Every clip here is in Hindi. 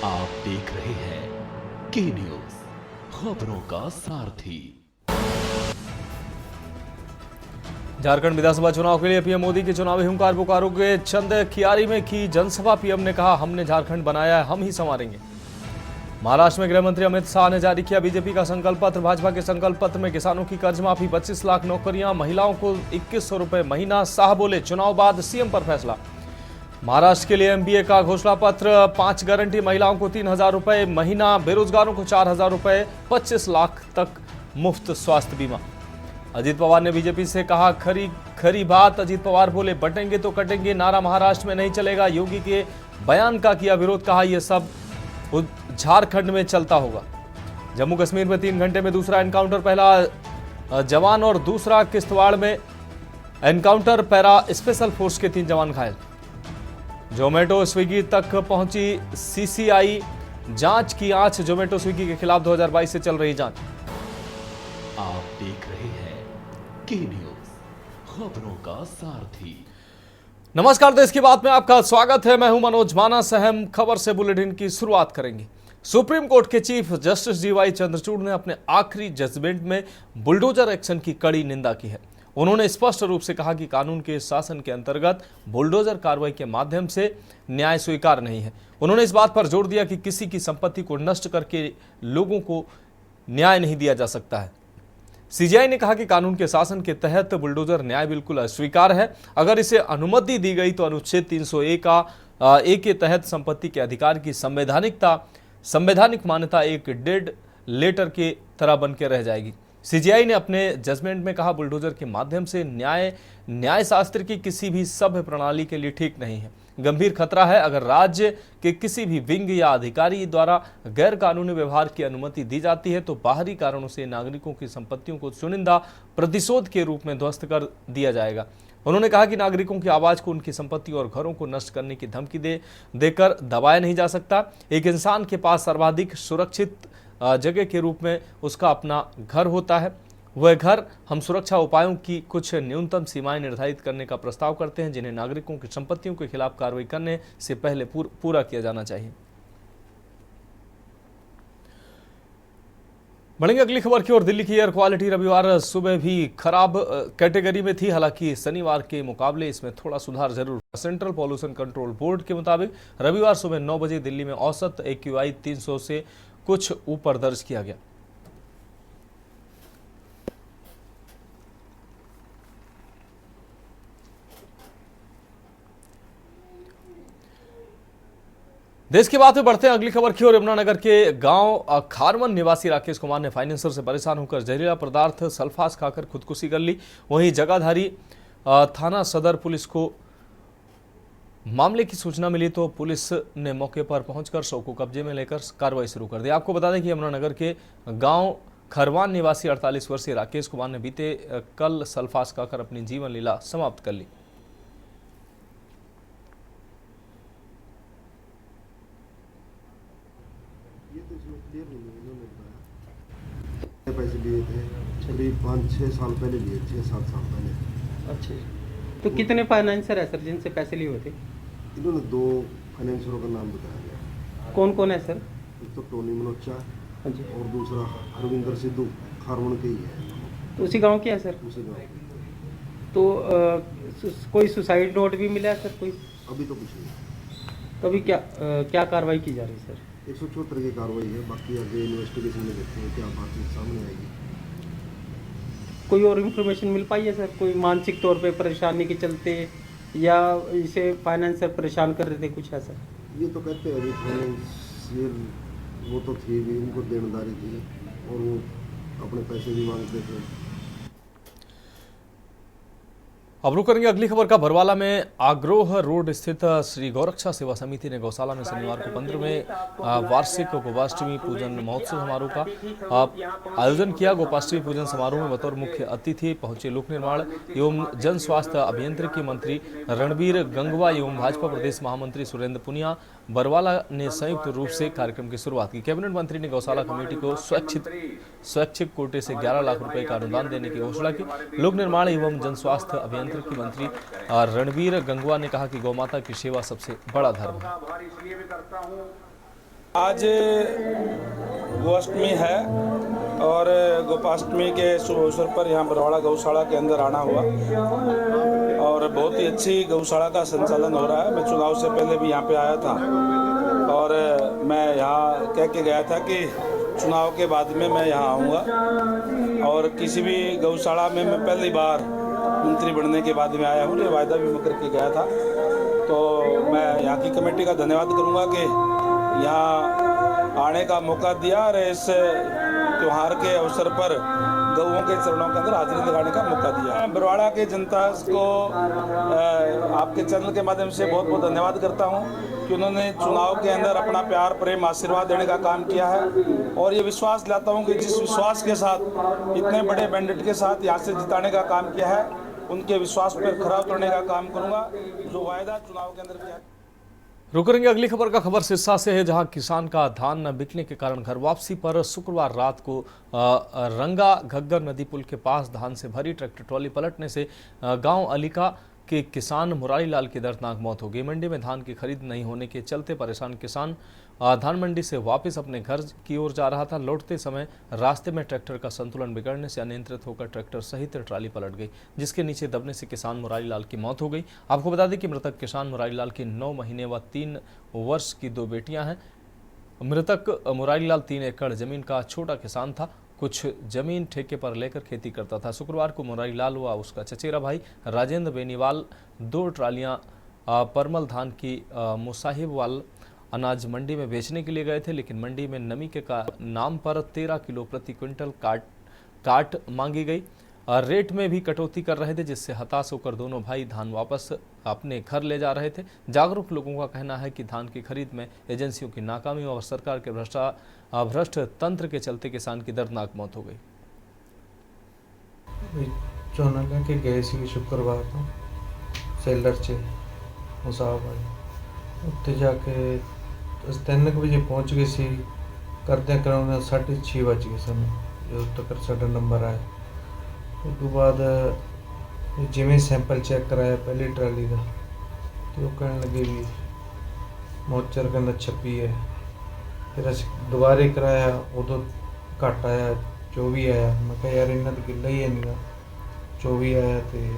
आप देख रहे हैं के न्यूज, खबरों का सारथी। झारखंड विधानसभा चुनाव के लिए पीएम मोदी के चुनावी हुंकार पुकारों के चंद खियारी में की जनसभा। पीएम ने कहा, हमने झारखंड बनाया है, हम ही संवारेंगे। महाराष्ट्र में गृह मंत्री अमित शाह ने जारी किया बीजेपी का संकल्प पत्र। भाजपा के संकल्प पत्र में किसानों की कर्ज माफी, 25 लाख नौकरियां, महिलाओं को 2100 रुपए महीना। शाह बोले, चुनाव बाद सीएम पर फैसला। महाराष्ट्र के लिए एमबीए का घोषणा पत्र, 5 गारंटी, महिलाओं को 3000 रुपए महीना, बेरोजगारों को 4000 रुपए, 25 लाख तक मुफ्त स्वास्थ्य बीमा। अजीत पवार ने बीजेपी से कहा, खरी बात। अजीत पवार बोले, बटेंगे तो कटेंगे नारा महाराष्ट्र में नहीं चलेगा। योगी के बयान का किया विरोध, कहा यह सब झारखंड में चलता होगा। जम्मू कश्मीर में 3 घंटे में दूसरा एनकाउंटर, पहला जवान और दूसरा किश्तवाड़ में एनकाउंटर, पैरा स्पेशल फोर्स के 3 जवान घायल। जोमेटो स्विगी तक पहुंची सीसीआई, जांच की आंच। जोमेटो स्विगी के खिलाफ 2022 से चल रही जांच। आप देख रहे हैं के न्यूज, खबरों का सारथी। नमस्कार, देश की बात में आपका स्वागत है। मैं हूं मनोज मानस। अहम खबर से बुलेटिन की शुरुआत करेंगे। सुप्रीम कोर्ट के चीफ जस्टिस डीवाई चंद्रचूड़ ने अपने आखिरी जजमेंट में बुलडोजर एक्शन की कड़ी निंदा की है। उन्होंने स्पष्ट रूप से कहा कि कानून के शासन के अंतर्गत बुलडोजर कार्रवाई के माध्यम से न्याय स्वीकार नहीं है। उन्होंने इस बात पर जोर दिया कि किसी की संपत्ति को नष्ट करके लोगों को न्याय नहीं दिया जा सकता है। सीजेआई ने कहा कि कानून के शासन के तहत बुलडोजर न्याय बिल्कुल अस्वीकार है। अगर इसे अनुमति दी गई तो अनुच्छेद 301 के तहत संपत्ति के अधिकार की संवैधानिक मान्यता एक डेड लेटर के तरह बन के रह जाएगी। सीजेआई ने अपने जजमेंट में कहा, बुलडोजर के माध्यम से न्याय शास्त्र की किसी भी सभ्य प्रणाली के लिए ठीक नहीं है। गंभीर खतरा है। अगर राज्य के किसी भी विंग या अधिकारी द्वारा गैर कानूनी व्यवहार की अनुमति दी जाती है तो बाहरी कारणों से नागरिकों की संपत्तियों को चुनिंदा प्रतिशोध के रूप में ध्वस्त कर दिया जाएगा। उन्होंने कहा कि नागरिकों की आवाज को, उनकी संपत्ति और घरों को नष्ट करने की धमकी देकर दबाया नहीं जा सकता। एक इंसान के पास सर्वाधिक सुरक्षित जगह के रूप में उसका अपना घर होता है। वह घर हम सुरक्षा उपायों की कुछ न्यूनतम सीमाएं निर्धारित करने का प्रस्ताव करते हैं, जिन्हें नागरिकों की संपत्तियों के खिलाफ कार्रवाई करने से पहले पूरा किया जाना चाहिए। बढ़ेंगे अगली खबर की ओर। दिल्ली की एयर क्वालिटी रविवार सुबह भी खराब कैटेगरी में थी। हालांकि शनिवार के मुकाबले इसमें थोड़ा सुधार जरूर। सेंट्रल पॉल्यूशन कंट्रोल बोर्ड के मुताबिक रविवार सुबह 9 बजे दिल्ली में औसत AQI 300 से कुछ ऊपर दर्ज किया गया। देश की बात में बढ़ते हैं अगली खबर की ओर। यमुनानगर के गांव खारवन निवासी राकेश कुमार ने फाइनेंसर से परेशान होकर जहरीला पदार्थ सल्फास खाकर खुदकुशी कर ली। वहीं जगाधारी थाना सदर पुलिस को मामले की सूचना मिली तो पुलिस ने मौके पर पहुंचकर शव को कब्जे में लेकर कार्रवाई शुरू कर दी। आपको बता दें कि यमुनानगर के गांव खरवान निवासी 48 वर्षीय राकेश कुमार ने बीते कल सल्फास खाकर अपनी जीवन लीला समाप्त कर ली। पैसे लिए थे करीब 5-6 साल पहले लिए, 6-7 साल पहले। अच्छा, तो कितने फाइनेंसर है सर जिनसे पैसे लिए हुए थे? इन्होंने 2 फाइनेंसरों का नाम बताया गया। कौन कौन है सर? एक तो टोनी मनोचा जी, और दूसरा हरविंदर सिद्धू, खारवन के ही है। तो उसी गांव के है सर? उसी गाँव के। तो कोई सुसाइड नोट भी मिला है सर? कोई अभी तो कुछ नहीं। तो अभी क्या कार्रवाई की जा रही है सर? 174 की कार्रवाई है। बाकी आगे इन्वेस्टिगेशन में देखते हैं क्या बात सामने आएगी। कोई और इन्फॉर्मेशन मिल पाई है सर? कोई मानसिक तौर पे परेशानी के चलते या इसे फाइनेंसर परेशान कर रहे थे, कुछ है सर? ये तो कहते हैं अभी फाइनेंशियल वो तो थी भी, उनको देनदारी थी और वो अपने पैसे भी मांगते थे। अब रुक करेंगे अगली खबर का। बरवाला में आग्रोह रोड स्थित श्री गौरक्षा सेवा समिति ने गौशाला में शनिवार को 15वें वार्षिक गोपाष्टमी पूजन महोत्सव समारोह का आयोजन किया। गोपाष्टमी पूजन समारोह में बतौर मुख्य अतिथि पहुंचे लोक निर्माण एवं जन स्वास्थ्य अभियंत्रिकी मंत्री रणबीर गंगवा एवं भाजपा प्रदेश महामंत्री सुरेंद्र पुनिया बरवाला ने संयुक्त रूप से कार्यक्रम की शुरुआत की। कैबिनेट मंत्री ने गौशाला कमेटी को स्वैच्छिक कोटे से 11 लाख रुपए का अनुदान देने की घोषणा की। लोक निर्माण एवं जन स्वास्थ्य अभियंत्रिकी मंत्री रणबीर गंगवा ने कहा कि गौमाता की सेवा सबसे बड़ा धर्म है। आज गोअष्टमी है और गोपाष्टमी के शुभ अवसर पर यहाँ बरवाड़ा गौशाला के अंदर आना हुआ और बहुत ही अच्छी गौशाला का संचालन हो रहा है। मैं चुनाव से पहले भी यहाँ पे आया था और मैं यहाँ कह के गया था कि चुनाव के बाद में मैं यहाँ आऊँगा और किसी भी गौशाला में मैं पहली बार मंत्री बनने के बाद में आया हूँ। ये वायदा भी मैं करके गया था। तो मैं यहाँ की कमेटी का धन्यवाद करूँगा कि यहाँ आने का मौका दिया और इस त्यौहार के अवसर पर गौओं के चरणों के अंदर हाजिरी लगाने का मौका दिया। बरवाड़ा के जनता को आपके चैनल के माध्यम से बहुत बहुत धन्यवाद करता हूँ कि उन्होंने चुनाव के अंदर अपना प्यार प्रेम आशीर्वाद देने का काम किया है और ये विश्वास दिलाता हूँ कि जिस विश्वास के साथ इतने बड़े बैंडिट के साथ यहाँ से जिताने का काम किया है उनके विश्वास पर खरा उतरने का काम करूँगा। जो वायदा चुनाव के अंदर किया। रुक करेंगे अगली खबर का खबर सिरसा से है, जहां किसान का धान न बिकने के कारण घर वापसी पर शुक्रवार रात को रंगा घग्गर नदी पुल के पास धान से भरी ट्रैक्टर ट्रॉली पलटने से गांव अलीका के किसान मुरारी लाल की दर्दनाक मौत हो गई। मंडी में धान की खरीद नहीं होने के चलते परेशान किसान धान मंडी से वापस अपने घर की ओर जा रहा था। लौटते समय रास्ते में ट्रैक्टर का संतुलन बिगड़ने से अनियंत्रित होकर ट्रैक्टर सहित ट्राली पलट गई, जिसके नीचे दबने से किसान मुरारी लाल की मौत हो गई। आपको बता दें कि मृतक किसान मुरारी लाल की 9 महीने व 3 वर्ष की 2 बेटियां हैं। मृतक मुरारी लाल 3 एकड़ जमीन का छोटा किसान था। कुछ जमीन ठेके पर लेकर खेती करता था। शुक्रवार को मुरारी लाल व उसका चचेरा भाई राजेंद्र बेनीवाल 2 ट्रालियां परमल धान की मुसाहिबवाल अनाज मंडी में बेचने के लिए गए थे, लेकिन मंडी में नमी के नाम पर 13 किलो प्रति क्विंटल काट मांगी गई। रेट में भी कटौती कर रहे थे, जिससे हताश होकर दोनों भाई धान वापस अपने घर ले जा रहे थे। जागरूक लोगों का कहना है कि धान की खरीद में एजेंसियों की नाकामी और सरकार के भ्रष्ट तंत्र के चलते किसान की दर्दनाक मौत हो गई। ਝੋਨਾ ਲੈ ਕੇ ਗਏ ਸੀ ਸ਼ੁੱਕਰਵਾਰ ਨੂੰ ਸੇਲਰ 'ਚ ਮੁਸਾਫਰ ਉੱਥੇ ਜਾ ਕੇ 3 ਵਜੇ ਪਹੁੰਚ ਗਏ ਸੀ। ਕਰਦਿਆਂ ਕਰਾਉਂਦਿਆਂ 6:30 ਵੱਜ ਗਏ ਸਾਨੂੰ ਜਦੋਂ ਤੱਕ ਸਾਡਾ ਨੰਬਰ ਆਇਆ। ਉਸ ਤੋਂ ਬਾਅਦ ਜਿਵੇਂ ਸੈਂਪਲ ਚੈੱਕ ਕਰਾਇਆ ਪਹਿਲੀ ਟਰਾਲੀ ਦਾ ਤੇ ਉਹ ਕਹਿਣ ਲੱਗੇ ਵੀ ਮੋਚਰ ਕਹਿੰਦਾ 26 ਹੈ। ਫਿਰ ਅਸੀਂ ਦੁਬਾਰੇ ਕਰਾਇਆ ਉਦੋਂ ਘੱਟ ਆਇਆ 24 ਆਇਆ। ਮੈਂ ਕਿਹਾ ਯਾਰ ਇਹਨਾਂ ਦਾ ਗਿੱਲਾ ਹੀ ਹੈ ਨਹੀਂ 24 ਆਇਆ ਤੇ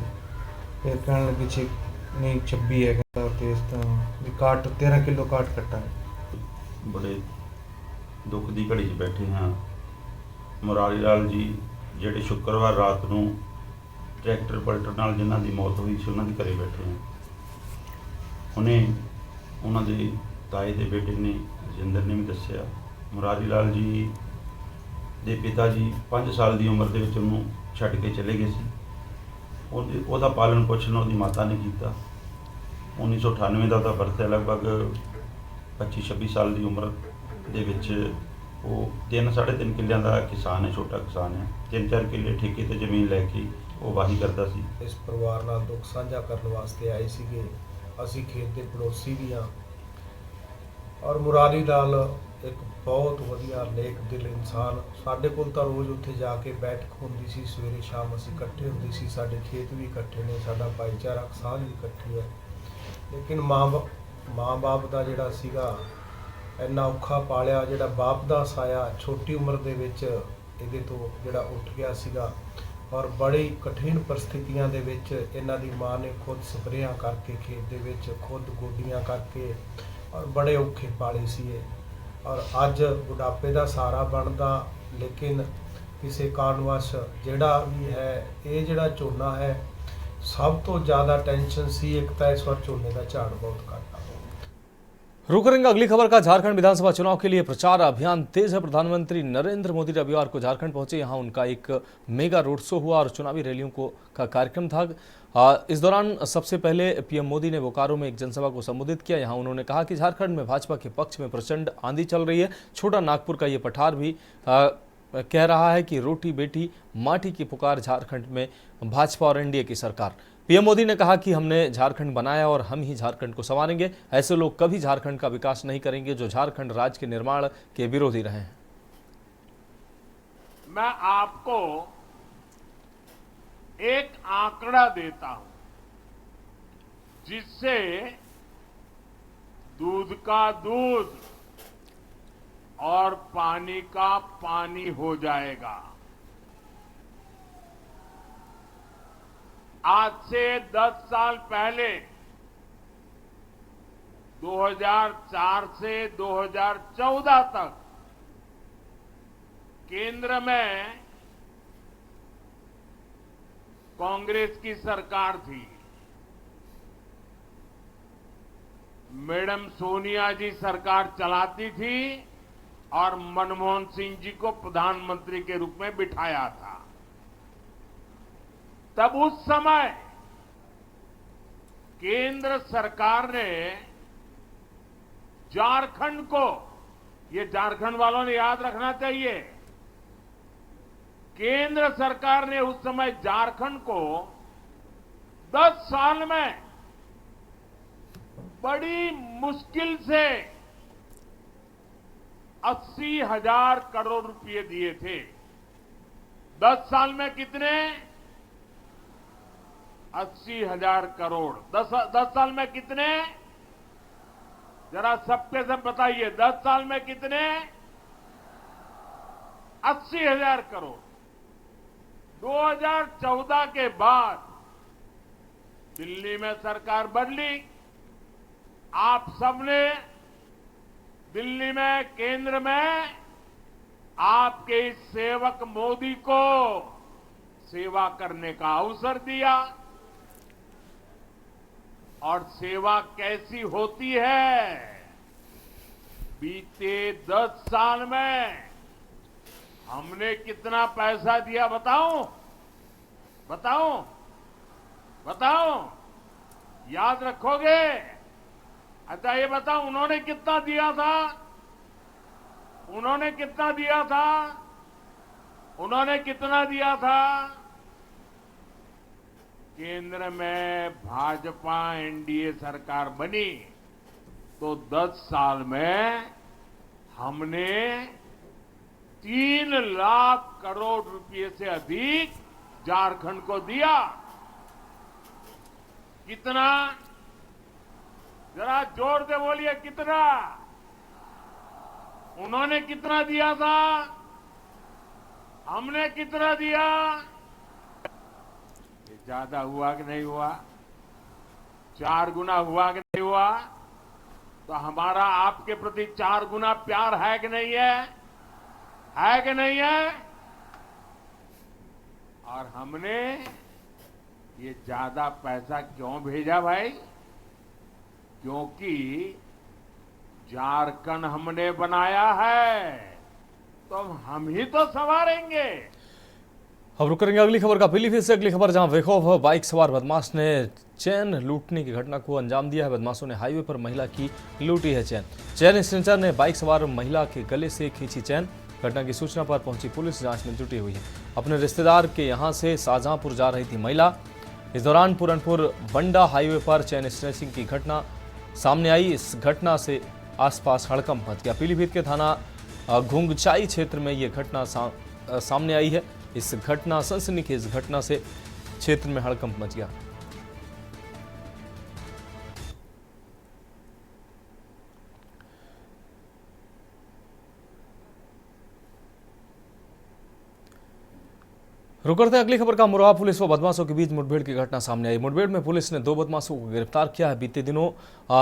ਫਿਰ ਕਹਿਣ ਲੱਗੇ ਛੇ ਨਹੀਂ 26 ਹੈ ਕਹਿੰਦਾ ਤੇ ਇਸ ਤਾਂ ਵੀ ਕਾਟ 13 ਕਿਲੋ ਕਾਟ ਕੱਟਾ ਹੈ। बड़े दुख की घड़ी 'ਚ बैठे हाँ। मुरारी लाल जी ਜਿਹੜੇ शुक्रवार रात ਨੂੰ ट्रैक्टर पलटन ਨਾਲ ਜਿਨ੍ਹਾਂ ਦੀ मौत हुई ਸੀ ਉਹਨਾਂ ਦੇ ਘਰੇ बैठे हैं। ਉਹਨੇ ਉਹਨਾਂ ਦੇ ਤਾਏ ਦੇ ਬੇਟੇ ਨੇ ਰਜਿੰਦਰ ਨੇ ਵੀ ਦੱਸਿਆ ਮੁਰਾਰੀ ਲਾਲ ਜੀ ਦੇ ਪਿਤਾ ਜੀ 5 ਸਾਲ ਦੀ ਉਮਰ ਦੇ ਵਿੱਚ ਉਹਨੂੰ ਛੱਡ ਕੇ ਚਲੇ ਗਏ ਸੀ। ਉਹਦਾ ਪਾਲਣ ਪੋਸ਼ਣ ਉਹਦੀ ਮਾਤਾ ਨੇ ਕੀਤਾ। 1998 ਦਾ ਉਹਦਾ ਬਰਥ ਹੈ। ਲਗਭਗ 25-26 ਸਾਲ ਦੀ ਉਮਰ ਦੇ ਵਿੱਚ ਉਹ 3-3.5 ਕਿੱਲਿਆਂ ਦਾ ਕਿਸਾਨ ਹੈ, ਛੋਟਾ ਕਿਸਾਨ ਹੈ। 3-4 ਕਿੱਲੇ ਠੇਕੇ ਤੇ ਜ਼ਮੀਨ ਲੈ ਕੇ ਉਹ ਵਾਹੀ ਕਰਦਾ ਸੀ। ਇਸ ਪਰਿਵਾਰ ਨਾਲ ਦੁੱਖ ਸਾਂਝਾ ਕਰਨ ਵਾਸਤੇ ਆਏ ਸੀਗੇ। ਅਸੀਂ ਖੇਤ ਦੇ ਪੜੋਸੀ ਵੀ ਹਾਂ ਔਰ ਮੁਰਾਰੀ ਲਾਲ ਇੱਕ ਬਹੁਤ ਵਧੀਆ ਨੇਕ ਦਿਲ ਇਨਸਾਨ। ਸਾਡੇ ਕੋਲ ਤਾਂ ਰੋਜ਼ ਉੱਥੇ ਜਾ ਕੇ ਬੈਠਕ ਹੁੰਦੀ ਸੀ, ਸਵੇਰੇ ਸ਼ਾਮ ਅਸੀਂ ਇਕੱਠੇ ਹੁੰਦੇ ਸੀ। ਸਾਡੇ ਖੇਤ ਵੀ ਇਕੱਠੇ ਨੇ, ਸਾਡਾ ਭਾਈਚਾਰਕ ਸਾਂਝ ਵੀ ਇਕੱਠੀ ਹੈ। ਲੇਕਿਨ ਮਾਂ ਬਾਪ ਦਾ ਜਿਹੜਾ ਸੀਗਾ ਇੰਨਾ ਔਖਾ ਪਾਲਿਆ, ਜਿਹੜਾ ਬਾਪ ਦਾ ਸਾਇਆ ਛੋਟੀ ਉਮਰ ਦੇ ਵਿੱਚ ਇਹਦੇ ਤੋਂ ਜਿਹੜਾ ਉੱਠ ਗਿਆ ਸੀਗਾ ਔਰ ਬੜੀ ਕਠਿਨ ਪਰਿਸਥਿਤੀਆਂ ਦੇ ਵਿੱਚ ਇਹਨਾਂ ਦੀ ਮਾਂ ਨੇ ਖੁਦ ਸਪਰੇਆਂ ਕਰਕੇ ਖੇਤ ਦੇ ਵਿੱਚ ਖੁਦ ਗੋਡੀਆਂ ਕਰਕੇ ਔਰ ਬੜੇ ਔਖੇ ਪਾਲੇ ਸੀ ਇਹ। ਔਰ ਅੱਜ ਬੁਢਾਪੇ ਦਾ ਸਹਾਰਾ ਬਣਦਾ, ਲੇਕਿਨ ਕਿਸੇ ਕਾਰਨਵਸ਼ ਜਿਹੜਾ ਵੀ ਹੈ ਇਹ ਜਿਹੜਾ ਝੋਨਾ ਹੈ सब तो ज़्यादा टेंशन सी एक तो इस बार झोने का झाड़ बहुत घट आ। रुक करेंगे अगली खबर का। झारखंड विधानसभा चुनाव के लिए प्रचार अभियान तेज है। प्रधानमंत्री नरेंद्र मोदी रविवार को झारखंड पहुंचे। यहां उनका एक मेगा रोड शो हुआ और चुनावी रैलियों का कार्यक्रम था। इस दौरान सबसे पहले पीएम मोदी ने बोकारो में एक जनसभा को संबोधित किया। यहां उन्होंने कहा कि झारखंड में भाजपा के पक्ष में प्रचंड आंधी चल रही है। छोटा नागपुर का ये पठार भी कह रहा है कि रोटी बेटी माटी की पुकार झारखंड में भाजपा और एनडीए की सरकार। पीएम मोदी ने कहा कि हमने झारखंड बनाया और हम ही झारखंड को संवारेंगे। ऐसे लोग कभी झारखंड का विकास नहीं करेंगे जो झारखंड राज्य के निर्माण के विरोधी रहे हैं। मैं आपको एक आंकड़ा देता हूं जिससे दूध का दूध और पानी का पानी हो जाएगा। आज से 10 साल पहले 2004 से 2014 तक केंद्र में कांग्रेस की सरकार थी। मैडम सोनिया जी सरकार चलाती थी और मनमोहन सिंह जी को प्रधानमंत्री के रूप में बिठाया था। तब उस समय केंद्र सरकार ने झारखंड को, ये झारखंड वालों ने याद रखना चाहिए, केंद्र सरकार ने उस समय झारखंड को 10 साल में बड़ी मुश्किल से 80,000 करोड़ रुपए दिए थे। 10 साल में कितने? 80,000 करोड़। 10 साल में कितने? जरा सबके सब बताइए, 10 साल में कितने? 80,000 करोड़। 2014 के बाद दिल्ली में सरकार बदली। आप सबने दिल्ली में, केंद्र में आपके इस सेवक मोदी को सेवा करने का अवसर दिया। और सेवा कैसी होती है? बीते 10 साल में हमने कितना पैसा दिया बताऊं? बताऊं? बताऊं? याद रखोगे? अच्छा ये बताओ, उन्होंने कितना दिया था? उन्होंने कितना दिया था? उन्होंने कितना दिया था? केंद्र में भाजपा एनडीए सरकार बनी तो 10 साल में हमने 3 लाख करोड़ रुपए से अधिक झारखंड को दिया। कितना? जरा जोर से बोलिए, कितना? उन्होंने कितना दिया था? हमने कितना दिया? ये ज्यादा हुआ कि नहीं हुआ? 4 गुना हुआ कि नहीं हुआ? तो हमारा आपके प्रति 4 गुना प्यार है कि नहीं है? है कि नहीं है? और हमने ये ज्यादा पैसा क्यों भेजा भाई? क्योंकि झारखंड हमने बनाया है तो हम ही तो संवारेंगे। अब रुक करेंगे अगली खबर का। पीलीभीत से अगली खबर, जहां बेखौफ बाइक सवार बदमाश ने चैन लूटने की घटना को अंजाम दिया है। बदमाशों ने हाईवे पर महिला की लूटी है चैन स्ट्रेंचर ने बाइक सवार महिला के गले से खींची चैन। घटना की सूचना पर पहुंची पुलिस जांच में जुटी हुई है। अपने रिश्तेदार के यहां से शाहजहांपुर जा रही थी महिला। इस दौरान पूरनपुर बंडा हाईवे पर चैन स्नैचिंग की घटना सामने आई। इस घटना से आसपास हड़कंप मच गया। पीलीभीत के थाना घुंगचाई क्षेत्र में यह घटना सामने आई है। इस घटना सनसनीखेज घटना से क्षेत्र में हड़कंप मच गया। रुक करते हैं अगली खबर का। मुरवा पुलिस व बदमाशों के बीच मुठभेड़ की घटना सामने आई। मुठभेड़ में पुलिस ने 2 बदमाशों को गिरफ्तार किया है। बीते दिनों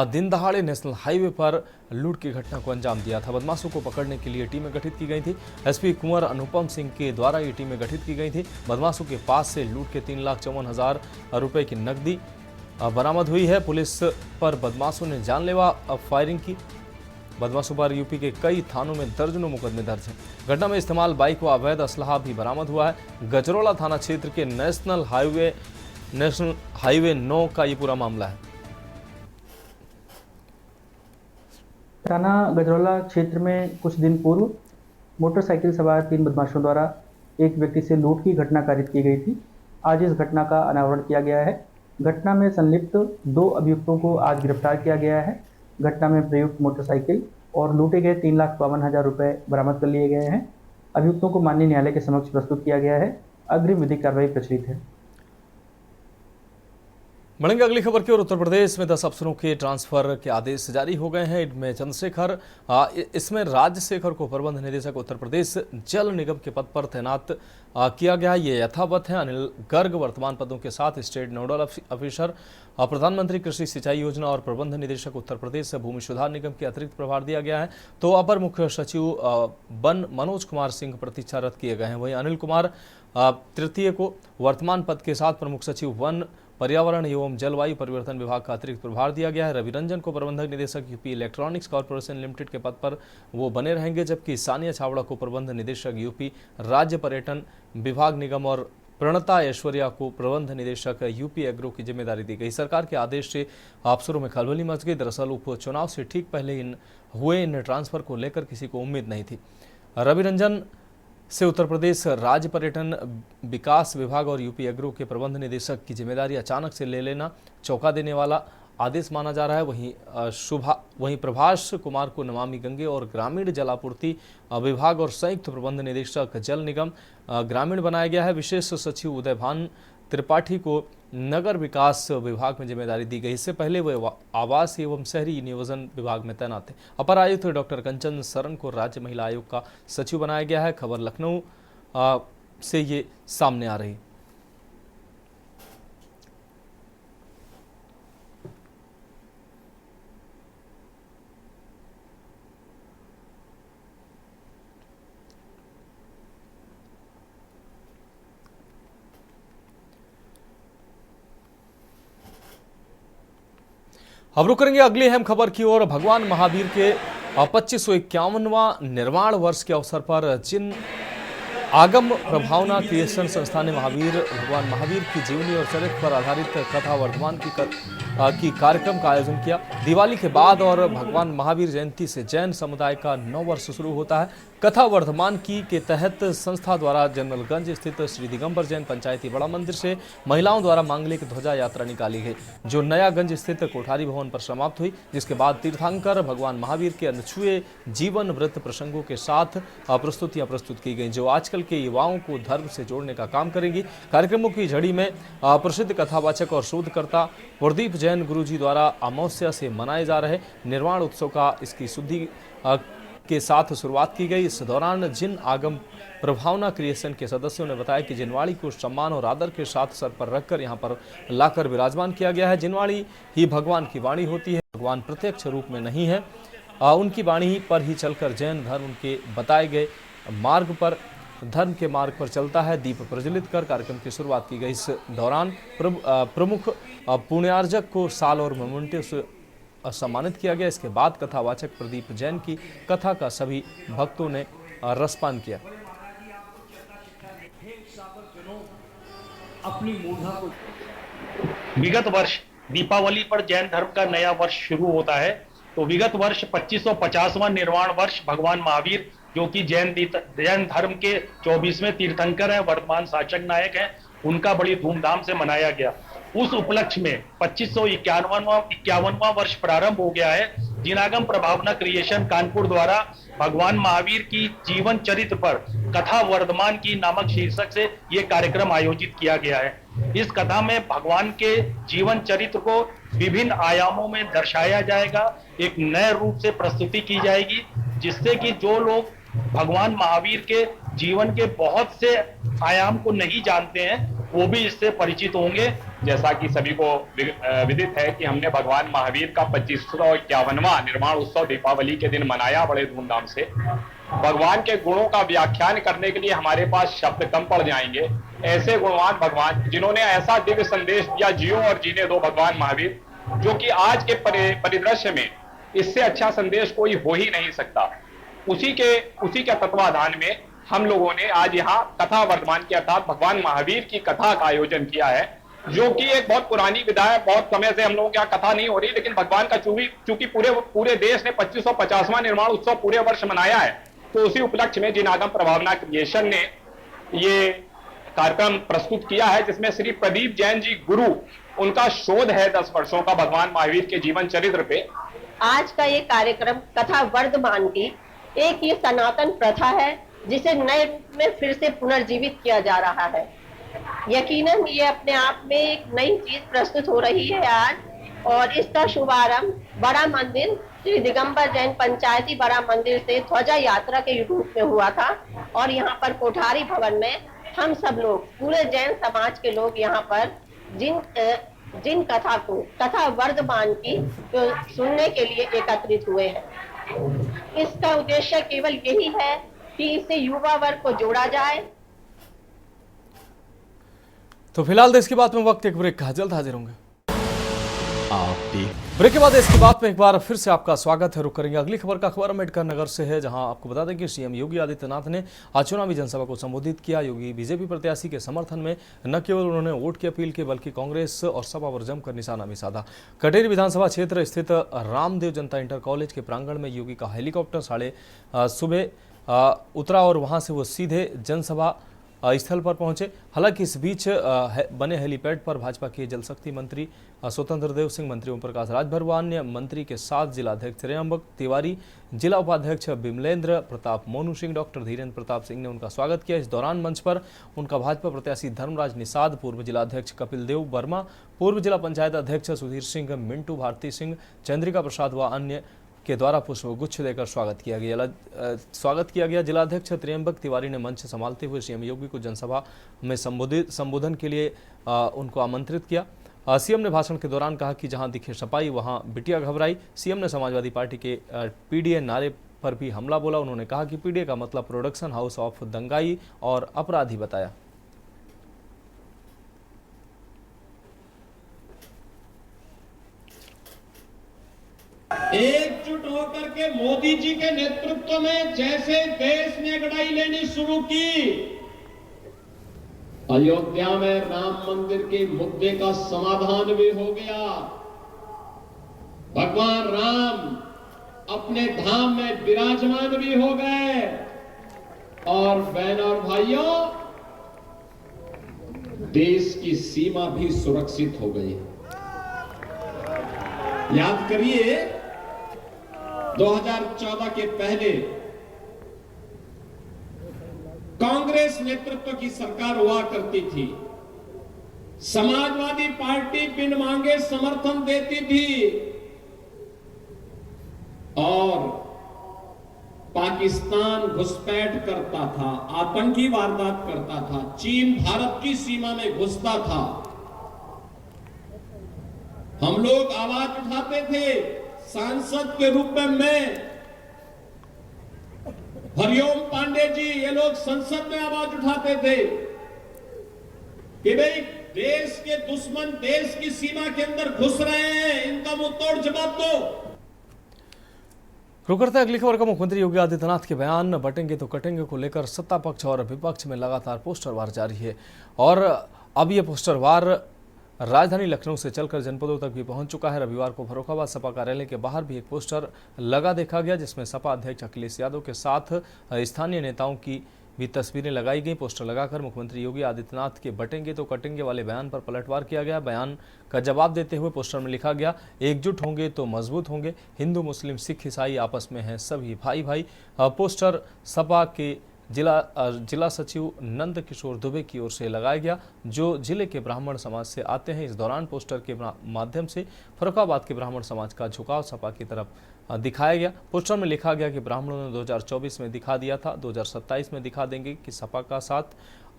दिन दहाड़े नेशनल हाईवे पर लूट की घटना को अंजाम दिया था। बदमाशों को पकड़ने के लिए टीमें गठित की गई थी। एसपी कुंवर अनुपम सिंह के द्वारा ये टीमें गठित की गई थी। बदमाशों के पास से लूट के 3,54,000 रुपए की नकदी बरामद हुई है। पुलिस पर बदमाशों ने जानलेवा फायरिंग की। बदमाशों पर यूपी के कई थानों में दर्जनों मुकदमे दर्ज हैं। घटना में इस्तेमाल बाइक व अवैध असलहा भी बरामद हुआ है। गजरौला थाना क्षेत्र के नेशनल हाईवे 9 का ये पूरा मामला है। थाना गजरौला क्षेत्र में कुछ दिन पूर्व मोटरसाइकिल सवार 3 बदमाशों द्वारा एक व्यक्ति से लूट की घटना कारित की गई थी। आज इस घटना का अनावरण किया गया है। घटना में संलिप्त 2 अभियुक्तों को आज गिरफ्तार किया गया है। घटना में प्रयुक्त मोटरसाइकिल और लूटे गए 3,52,000 रुपए बरामद कर लिए गए हैं। अभियुक्तों को माननीय न्यायालय के समक्ष प्रस्तुत किया गया है। अग्रिम विधिक कार्रवाई प्रचलित है। बढ़ेंगे अगली खबर की ओर। उत्तर प्रदेश में 10 अफसरों के ट्रांसफर के आदेश जारी हो गए हैं। इनमें चंद्रशेखर इसमें राजशेखर को प्रबंध निदेशक उत्तर प्रदेश जल निगम के पद पर तैनात किया गया। ये यथावत है। अनिल गर्ग वर्तमान पदों के साथ स्टेट नोडल ऑफिसर, प्रधानमंत्री कृषि सिंचाई योजना और प्रबंध निदेशक उत्तर प्रदेश भूमि सुधार निगम के अतिरिक्त प्रभार दिया गया है। तो अपर मुख्य सचिव वन मनोज कुमार सिंह प्रतिच्छारत किए गए हैं। वहीं अनिल कुमार तृतीय को वर्तमान पद के साथ प्रमुख सचिव वन पर्यावरण एवं जलवायु परिवर्तन विभाग का अतिरिक्त प्रभार दिया गया है। रवि रंजन को प्रबंधक निदेशक यूपी इलेक्ट्रॉनिक्स कॉर्पोरेशन लिमिटेड के पद पर वो बने रहेंगे, जबकि सानिया छावड़ा को प्रबंध निदेशक यूपी राज्य पर्यटन विभाग निगम और प्रणता ऐश्वर्या को प्रबंध निदेशक यूपी एग्रो की जिम्मेदारी दी गई। सरकार के आदेश से अफसरों में खलबली मच गई। दरअसल उपचुनाव से ठीक पहले इन ट्रांसफर को लेकर किसी को उम्मीद नहीं थी। रवि रंजन से उत्तर प्रदेश राज्य पर्यटन विकास विभाग और यूपी एग्रो के प्रबंध निदेशक की जिम्मेदारी अचानक से ले लेना चौंका देने वाला आदेश माना जा रहा है। वहीं प्रभाष कुमार को नमामि गंगे और ग्रामीण जलापूर्ति विभाग और संयुक्त प्रबंध निदेशक जल निगम ग्रामीण बनाया गया है। विशेष सचिव उदय भान त्रिपाठी को नगर विकास विभाग में जिम्मेदारी दी गई। इससे पहले वे आवास एवं शहरी नियोजन विभाग में तैनात थे। अपर आयुक्त डॉक्टर कंचन सरन को राज्य महिला आयोग का सचिव बनाया गया है। खबर लखनऊ से ये सामने आ रही। अब रुक करेंगे अगली अहम खबर की ओर। भगवान महावीर के 2551वां निर्माण वर्ष के अवसर पर जिन आगम प्रभावना क्रिएशन संस्था ने भगवान महावीर की जीवनी और चरित्र पर आधारित कथा वर्धमान की कार्यक्रम का आयोजन किया। दिवाली के बाद और भगवान महावीर जयंती से जैन समुदाय का नव वर्ष शुरू होता है। कथा वर्धमान की के तहत संस्था द्वारा जनरलगंज स्थित श्री दिगंबर जैन पंचायती बड़ा मंदिर से महिलाओं द्वारा मांगलिक ध्वजा यात्रा निकाली गई, जो नयागंज स्थित कोठारी भवन पर समाप्त हुई। जिसके बाद तीर्थंकर भगवान महावीर के अनछुए जीवन व्रत प्रसंगों के साथ प्रस्तुतियां प्रस्तुत की गई, जो आजकल के युवाओं को धर्म से जोड़ने का काम करेंगी। कार्यक्रमों की झड़ी में प्रसिद्ध कथावाचक और शोधकर्ता प्रदीप जैन गुरुजी द्वारा अमावस्या से मनाए जा रहे निर्वाण उत्सव का इसकी शुद्धि के साथ शुरुआत की गई। इस दौरान जिन आगम प्रभावना क्रिएशन के सदस्यों ने बताया कि जिनवाड़ी को सम्मान और आदर के साथ सर पर रखकर यहाँ पर लाकर विराजमान किया गया है। जिनवाड़ी ही भगवान की वाणी होती है, भगवान प्रत्यक्ष रूप में नहीं है। उनकी वाणी पर ही चलकर जैन धर्म उनके बताए गए मार्ग पर धर्म के मार्ग पर चलता है। दीप प्रज्वलित कर कार्यक्रम की शुरुआत की गई। इस दौरान प्रमुख पुण्यार्जक को साल और मोमेंटो से सम्मानित किया गया। इसके बाद कथावाचक प्रदीप जैन की कथा का सभी भक्तों ने रसपान किया। विगत वर्ष दीपावली पर जैन धर्म का नया वर्ष शुरू होता है। तो विगत वर्ष 2550वां निर्वाण वर्ष भगवान महावीर, जो कि जैन धर्म के 24वें तीर्थंकर हैं, वर्तमान शासक नायक हैं, उनका बड़ी धूमधाम से मनाया गया। उस उपलक्ष्य में 2551वां वर्ष प्रारंभ हो गया है। जिनागम प्रभावना क्रिएशन कानपुर द्वारा भगवान महावीर की जीवन चरित्र पर कथा वर्धमान की नामक शीर्षक से ये कार्यक्रम आयोजित किया गया है। इस कथा में भगवान के जीवन चरित्र को विभिन्न आयामों में दर्शाया जाएगा, एक नए रूप से प्रस्तुति की जाएगी, जिससे कि जो लोग भगवान महावीर के जीवन के बहुत से आयाम को नहीं जानते हैं, वो भी इससे परिचित होंगे। जैसा कि सभी को विदित है कि हमने भगवान महावीर का 2551वां निर्माण उत्सव दीपावली के दिन मनाया बड़े धूमधाम से। भगवान के गुणों का व्याख्यान करने के लिए हमारे पास शब्द कम पड़ जाएंगे। ऐसे गुणवान भगवान जिन्होंने ऐसा दिव्य संदेश दिया, जियो और जीने दो भगवान महावीर, जो कि आज के परिदृश्य में इससे अच्छा संदेश कोई हो ही नहीं सकता। उसी के तत्वाधान में हम लोगों ने आज यहाँ कथा वर्धमान की अर्थात भगवान महावीर की कथा का आयोजन किया है, जो कि एक बहुत पुरानी विधा है। बहुत समय से हम लोगों के यहाँ कथा नहीं हो रही, लेकिन भगवान का चूंकि पूरे देश ने 2550वां निर्माण उत्सव पूरे वर्ष मनाया है, तो उसी उपलक्ष्य में जिनागम प्रभावना क्रिएशन ने ये कार्यक्रम प्रस्तुत किया है, जिसमें श्री प्रदीप जैन जी गुरु, उनका शोध है 10 वर्षों का भगवान महावीर के जीवन चरित्र पे। आज का ये कार्यक्रम कथा वर्धमान की एक ये सनातन प्रथा है, जिसे नए रूप में फिर से पुनर्जीवित किया जा रहा है। यकीनन ये अपने आप में एक नई चीज प्रस्तुत हो रही है आज, और इसका शुभारंभ बड़ा मंदिर श्री दिगंबर जैन पंचायती बड़ा मंदिर से ध्वजा यात्रा के रूप में हुआ था। और यहाँ पर कोठारी भवन में हम सब लोग, पूरे जैन समाज के लोग यहाँ पर जिन कथा वर्धमान की जो सुनने के लिए एकत्रित हुए हैं। इसका उद्देश्य केवल यही है कि इससे युवा वर्ग को जोड़ा जाए। तो फिलहाल देश की बात में वक्त एक ब्रेक का, जल्द हाजिर होंगे। आप देख ब्रेक के बाद इसकी बात में एक बार फिर से आपका स्वागत है। रुक करेंगे अगली खबर का। खबर अम्बेडकर नगर से है, जहां आपको बता दें कि सीएम योगी आदित्यनाथ ने आज चुनावी जनसभा को संबोधित किया। योगी बीजेपी प्रत्याशी के समर्थन में न केवल उन्होंने वोट की अपील की, बल्कि कांग्रेस और सपा पर जमकर निशाना भी साधा। कटेरी विधानसभा क्षेत्र स्थित रामदेव जनता इंटर कॉलेज के प्रांगण में योगी का हेलीकॉप्टर सुबह उतरा और वहां से वो सीधे जनसभा स्थल पर पहुंचे। हालांकि इस बीच बने हेलीपैड पर भाजपा के जल शक्ति मंत्री स्वतंत्र देव सिंह, मंत्री ओम प्रकाश राजभर व अन्य मंत्री के साथ जिलाध्यक्ष त्र्यंबक तिवारी, जिला उपाध्यक्ष बिमलेंद्र प्रताप मोनू सिंह, डॉक्टर धीरेन्द्र प्रताप सिंह ने उनका स्वागत किया। इस दौरान मंच पर उनका भाजपा प्रत्याशी धर्मराज निषाद, पूर्व जिलाध्यक्ष कपिल देव वर्मा, पूर्व जिला पंचायत अध्यक्ष सुधीर सिंह, मिंटू भारती सिंह, चंद्रिका प्रसाद व अन्य के द्वारा पुष्पगुच्छ देकर स्वागत किया गया। जिलाध्यक्ष त्र्यंबक तिवारी ने मंच संभालते हुए सीएम योगी को जनसभा में संबोधन के लिए उनको आमंत्रित किया। सीएम ने भाषण के दौरान कहा कि जहां दिखे सपाई वहां बिटिया घबराई। सीएम ने समाजवादी पार्टी के पीडीए नारे पर भी हमला बोला। उन्होंने कहा कि पीडीए का मतलब प्रोडक्शन हाउस ऑफ दंगाई और अपराधी बताया। एकजुट होकर के मोदी जी के नेतृत्व में जैसे देश ने लड़ाई लेनी शुरू की, अयोध्या में राम मंदिर के मुद्दे का समाधान भी हो गया। भगवान राम अपने धाम में विराजमान भी हो गए। और बहनों और भाइयों, देश की सीमा भी सुरक्षित हो गई। याद करिए 2014 के पहले कांग्रेस नेतृत्व की सरकार हुआ करती थी। समाजवादी पार्टी बिन मांगे समर्थन देती थी और पाकिस्तान घुसपैठ करता था, आतंकी वारदात करता था, चीन भारत की सीमा में घुसता था। हम लोग आवाज उठाते थे। सांसद के रूप में मैं, हरिओम पांडे जी, ये लोग संसद में आवाज उठाते थे कि भाई देश के दुश्मन देश की सीमा के अंदर घुस रहे हैं, इनका मुंह तोड़ जवाब दो। रुक करते हैं अगली खबर का। मुख्यमंत्री योगी आदित्यनाथ के बयान बटेंगे तो कटेंगे को लेकर सत्ता पक्ष और विपक्ष में लगातार पोस्टर वार जारी है और अब ये पोस्टर वार राजधानी लखनऊ से चलकर जनपदों तक भी पहुंच चुका है। रविवार को फर्रुखाबाद सपा कार्यालय के बाहर भी एक पोस्टर लगा देखा गया, जिसमें सपा अध्यक्ष अखिलेश यादव के साथ स्थानीय नेताओं की भी तस्वीरें लगाई गई। पोस्टर लगाकर मुख्यमंत्री योगी आदित्यनाथ के बटेंगे तो कटेंगे वाले बयान पर पलटवार किया गया। बयान का जवाब देते हुए पोस्टर में लिखा गया, एकजुट होंगे तो मजबूत होंगे, हिंदू मुस्लिम सिख ईसाई आपस में हैं सभी भाई भाई। पोस्टर सपा के जिला सचिव नंद किशोर दुबे की ओर से लगाया गया, जो जिले के ब्राह्मण समाज से आते हैं। इस दौरान पोस्टर के माध्यम से फर्रुखाबाद के ब्राह्मण समाज का झुकाव सपा की तरफ दिखाया गया। पोस्टर में लिखा गया कि ब्राह्मणों ने 2024 में दिखा दिया था, 2027 में दिखा देंगे कि सपा का साथ।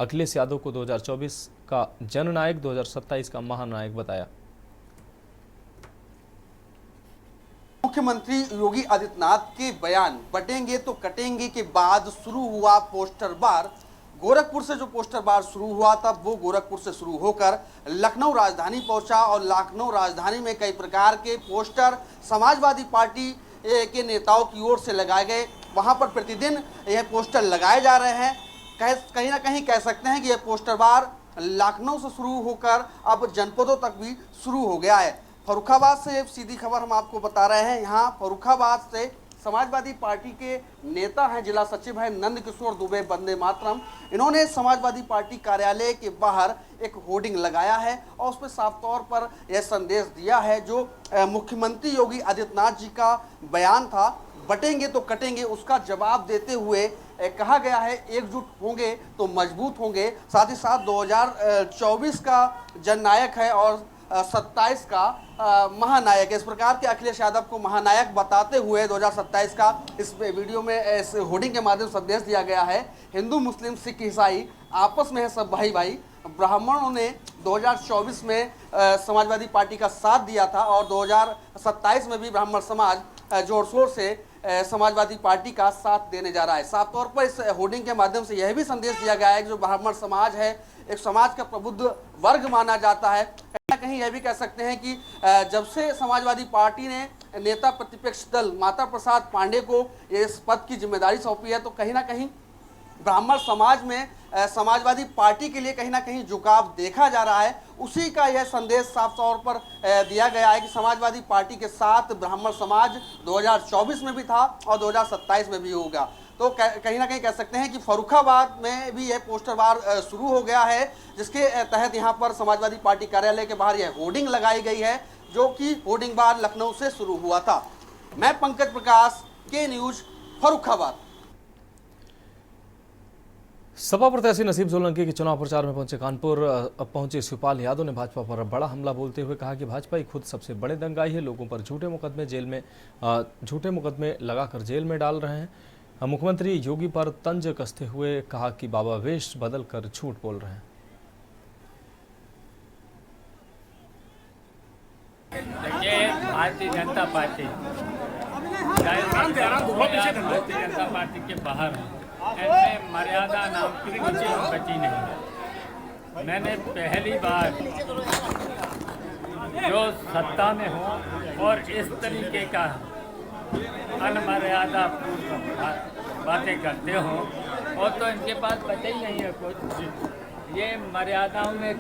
अखिलेश यादव को 2024 का जननायक, 2027 का महानायक बताया। मुख्यमंत्री योगी आदित्यनाथ के बयान बटेंगे तो कटेंगे के बाद शुरू हुआ पोस्टर बार। गोरखपुर से जो पोस्टर बार शुरू हुआ था वो गोरखपुर से शुरू होकर लखनऊ राजधानी पहुंचा और लखनऊ राजधानी में कई प्रकार के पोस्टर समाजवादी पार्टी के नेताओं की ओर से लगाए गए। वहां पर प्रतिदिन यह पोस्टर लगाए जा रहे हैं। कहीं ना कहीं कह सकते हैं कि यह पोस्टर बार लखनऊ से शुरू होकर अब जनपदों तक भी शुरू हो गया है। फर्रुखाबाद से सीधी खबर हम आपको बता रहे हैं। यहाँ फर्रुखाबाद से समाजवादी पार्टी के नेता हैं, जिला सचिव हैं नंद किशोर दुबे वंदे मातरम। इन्होंने समाजवादी पार्टी कार्यालय के बाहर एक होर्डिंग लगाया है और उस पर साफ तौर पर यह संदेश दिया है जो मुख्यमंत्री योगी आदित्यनाथ जी का बयान था बटेंगे तो कटेंगे उसका जवाब देते हुए कहा गया है एकजुट होंगे तो मजबूत होंगे। साथ ही साथ 2024 का जननायक है और 27 का महानायक। इस प्रकार के अखिलेश यादव को महानायक बताते हुए 2027 का इस वीडियो में इस होर्डिंग के माध्यम से संदेश दिया गया है। हिंदू मुस्लिम सिख ईसाई आपस में है सब भाई भाई। ब्राह्मणों ने 2024 में समाजवादी पार्टी का साथ दिया था और 2027 में भी ब्राह्मण समाज जोर शोर से समाजवादी पार्टी का साथ देने जा रहा है। साफ तौर पर इस होर्डिंग के माध्यम से यह भी संदेश दिया गया है कि जो ब्राह्मण समाज है एक समाज का प्रबुद्ध वर्ग माना जाता है। कहीं ना कहीं यह भी कह सकते हैं कि जब से समाजवादी पार्टी ने नेता प्रतिपक्ष दल माता प्रसाद पांडे को इस पद की जिम्मेदारी सौंपी है तो कहीं ना कहीं ब्राह्मण समाज में समाजवादी पार्टी के लिए कहीं ना कहीं झुकाव देखा जा रहा है। उसी का यह संदेश साफ तौर पर दिया गया है कि समाजवादी पार्टी के साथ ब्राह्मण समाज 2024 में भी था और 2027 में भी होगा। तो कहीं ना कहीं कह सकते हैं कि फर्रुखाबाद में भी यह पोस्टर वार शुरू हो गया है, जिसके तहत यहाँ पर समाजवादी पार्टी कार्यालय के बाहर यह होर्डिंग लगाई गई है, जो कि होर्डिंग बार लखनऊ से शुरू हुआ था। मैं पंकज प्रकाश, के न्यूज, फर्रुखाबाद। सपा प्रत्याशी नसीब सोलंकी के चुनाव प्रचार में पहुंचे कानपुर पहुंचे शिवपाल यादव ने भाजपा पर बड़ा हमला बोलते हुए कहा कि भाजपा ही खुद सबसे बड़े दंगाई है, लोगों पर झूठे मुकदमे लगाकर जेल में डाल रहे हैं। मुख्यमंत्री योगी पर तंज कसते हुए कहा कि बाबा वेश बदल कर झूठ बोल रहे हैं। देखिए, भारतीय जनता पार्टी के बाहर ऐसे मर्यादा नाम की कुछ बची नहीं। मैंने पहली बार जो सत्ता में हूँ और इस तरीके का अनमर्यादा बातें करते हो और तो इनके पास बचा ही नहीं है कुछ। ये मर्यादाओं में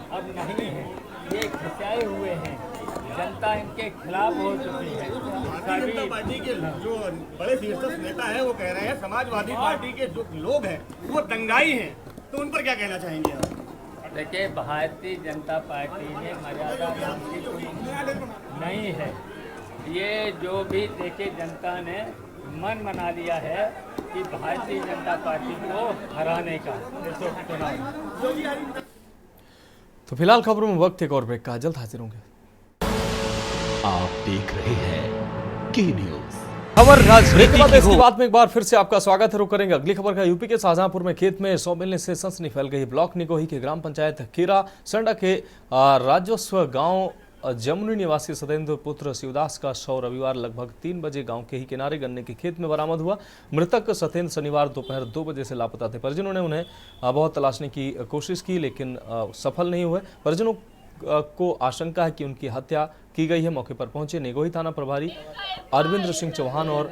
अब नहीं है, ये खिंचाए हुए हैं। जनता इनके खिलाफ हो चुकी है। भारतीय जनता पार्टी के जो बड़े शीर्षस्थ नेता है वो कह रहे हैं समाजवादी पार्टी के जो लोग हैं वो दंगाई हैं, तो उन पर क्या कहना चाहेंगे आप? देखिए, भारतीय जनता पार्टी में मर्यादा नाम की कोई नहीं है। ये जो भी देखिए जनता ने मन बना लिया है कि भारतीय जनता पार्टी को हराने का चुनाव। तो फिलहाल खबरों में वक्त एक और ब्रेक का, जल्द हाजिर होंगे। आप देख रहे हैं के न्यूज। खबर राजनीति की इसके बाद में एक बार फिर से आपका स्वागत है। रुक करेंगे अगली खबर का। यूपी के शाहजहांपुर में खेत में सौ मिलने से सनसनी फैल गई। ब्लॉक निगोही के ग्राम पंचायत खीरा संडा के राजस्व गांव जमुनी निवासी सत्येंद्र पुत्र शिवदास का शव रविवार लगभग 3 बजे गांव के ही किनारे गन्ने के खेत में बरामद हुआ। मृतक सत्येंद्र शनिवार दोपहर 2 बजे से लापता थे। परिजनों ने उन्हें बहुत तलाशने की कोशिश की लेकिन सफल नहीं हुए। परिजनों को आशंका है कि उनकी हत्या की गई है। मौके पर पहुंचे निगोही थाना प्रभारी अरविंद सिंह चौहान और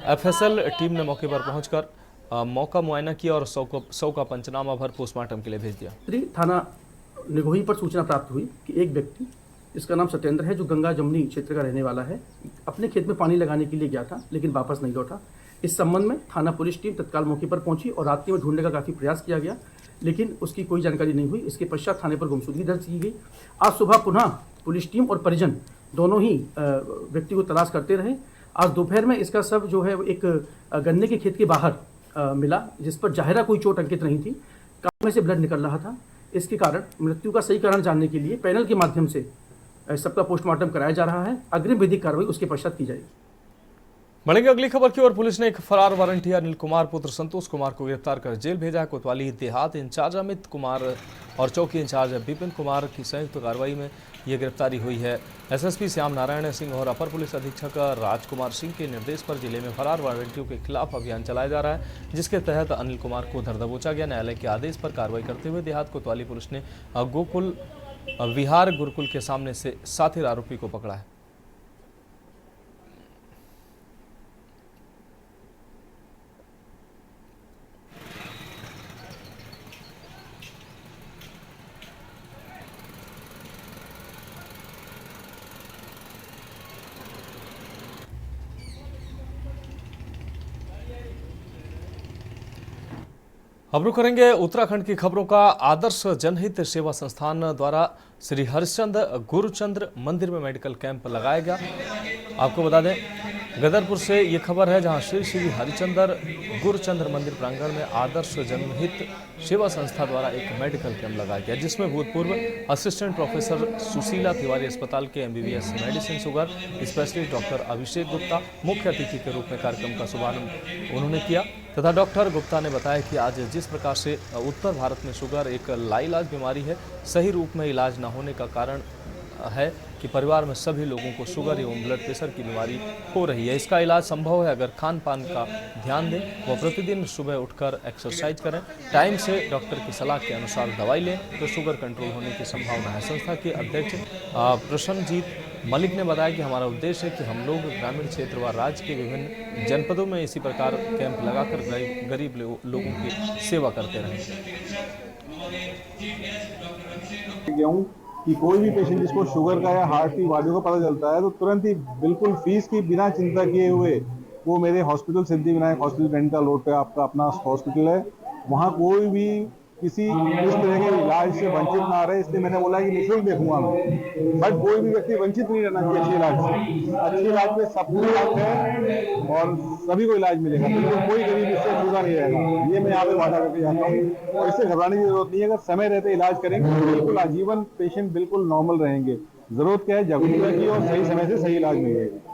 एफएसएल टीम ने मौके पर पहुंचकर मौका मुआयना किया और शव का पंचनामा भर पोस्टमार्टम के लिए भेज दिया। थाना निगोही पर सूचना प्राप्त हुई कि एक व्यक्ति जिसका नाम सत्येंद्र है, जो गंगा जमुनी क्षेत्र का रहने वाला है, अपने खेत में पानी लगाने के लिए गया था लेकिन वापस नहीं लौटा। इस संबंध में थाना पुलिस टीम तत्काल मौके पर पहुंची और रात्रि में ढूंढने का काफ़ी प्रयास किया गया लेकिन उसकी कोई जानकारी नहीं हुई। इसके पश्चात थाने पर गुमशुदगी दर्ज की गई। आज सुबह पुनः पुलिस टीम और परिजन दोनों ही व्यक्ति को तलाश करते रहे। आज दोपहर में इसका शव जो है एक गन्ने के खेत के बाहर मिला, जिस पर जाहिरा कोई चोट अंकित नहीं थी। कान में से ब्लड निकल रहा था। इसके कारण मृत्यु का सही कारण जानने के लिए पैनल के माध्यम से सबका पोस्टमार्टम कराया जा रहा है। अग्रिम विधिक कार्रवाई उसके पश्चात की जाएगी। बढ़ेंगे अगली खबर की ओर। पुलिस ने एक फरार वारंटियर अनिल कुमार पुत्र संतोष कुमार को गिरफ्तार कर जेल भेजा। कोतवाली देहात इंचार्ज अमित कुमार और चौकी इंचार्ज विपिन कुमार की संयुक्त कार्रवाई में यह गिरफ्तारी हुई है। एसएसपी श्याम नारायण सिंह और अपर पुलिस अधीक्षक राजकुमार सिंह के निर्देश पर जिले में फरार वारंटियों के खिलाफ अभियान चलाया जा रहा है, जिसके तहत अनिल कुमार को धर दबोचा गया। न्यायालय के आदेश पर कार्रवाई करते हुए देहात कोतवाली पुलिस ने गोकुल विहार गुरुकुल के सामने से साथी आरोपी को पकड़ा है। अब रुक करेंगे उत्तराखंड की खबरों का। आदर्श जनहित सेवा संस्थान द्वारा श्री हरिश्चंद्र गुरुचंद्र मंदिर में मेडिकल कैंप लगाया गया। आपको बता दें गदरपुर से ये खबर है, जहां श्री श्री हरिचंद्र गुरचंद्र मंदिर प्रांगण में आदर्श जनहित सेवा संस्था द्वारा एक मेडिकल कैंप लगाया गया, जिसमें भूतपूर्व असिस्टेंट प्रोफेसर सुशीला तिवारी अस्पताल के MBBS medicine sugar specialist doctor Abhishek Gupta मुख्य अतिथि के रूप में कार्यक्रम का शुभारंभ उन्होंने किया तथा डॉक्टर गुप्ता ने बताया कि आज जिस प्रकार से उत्तर भारत में शुगर एक लाइलाज बीमारी है, सही रूप में इलाज न होने का कारण है कि परिवार में सभी लोगों को शुगर एवं ब्लड प्रेशर की बीमारी हो रही है। इसका इलाज संभव है अगर खान पान का ध्यान दें व प्रतिदिन सुबह उठकर एक्सरसाइज करें, टाइम से डॉक्टर की सलाह के अनुसार दवाई लें तो शुगर कंट्रोल होने की संभावना है। संस्था के अध्यक्ष प्रसन्नजीत मलिक ने बताया कि हमारा उद्देश्य है कि हम लोग ग्रामीण क्षेत्र व राज्य के विभिन्न जनपदों में इसी प्रकार कैंप लगाकर गरीब लोगों की सेवा करते रहें। कि कोई भी पेशेंट जिसको शुगर का या हार्ट की बीमारियों का पता चलता है तो तुरंत ही बिल्कुल फीस की बिना चिंता किए हुए वो मेरे hospital Siddhivinayak hospital Benda road पे आपका अपना हॉस्पिटल है, वहाँ कोई भी किसी इस तरह के इलाज से वंचित ना रहे, इसलिए मैंने बोला कि निःशुल्क देखूंगा मैं। बट कोई भी व्यक्ति वंचित नहीं रहना चाहिए अच्छे इलाज से। अच्छे इलाज में सबको हक है और सभी को इलाज मिलेगा, बिल्कुल कोई गरीब इससे छूटा नहीं रहेगा, ये मैं यहाँ पे वादा करके जाता हूँ। और इससे घबराने की जरूरत नहीं है, अगर समय रहते इलाज करेंगे तो बिल्कुल आजीवन पेशेंट बिल्कुल नॉर्मल रहेंगे। जरूरत क्या है, जागरूकता की और सही समय से सही इलाज मिलेगा।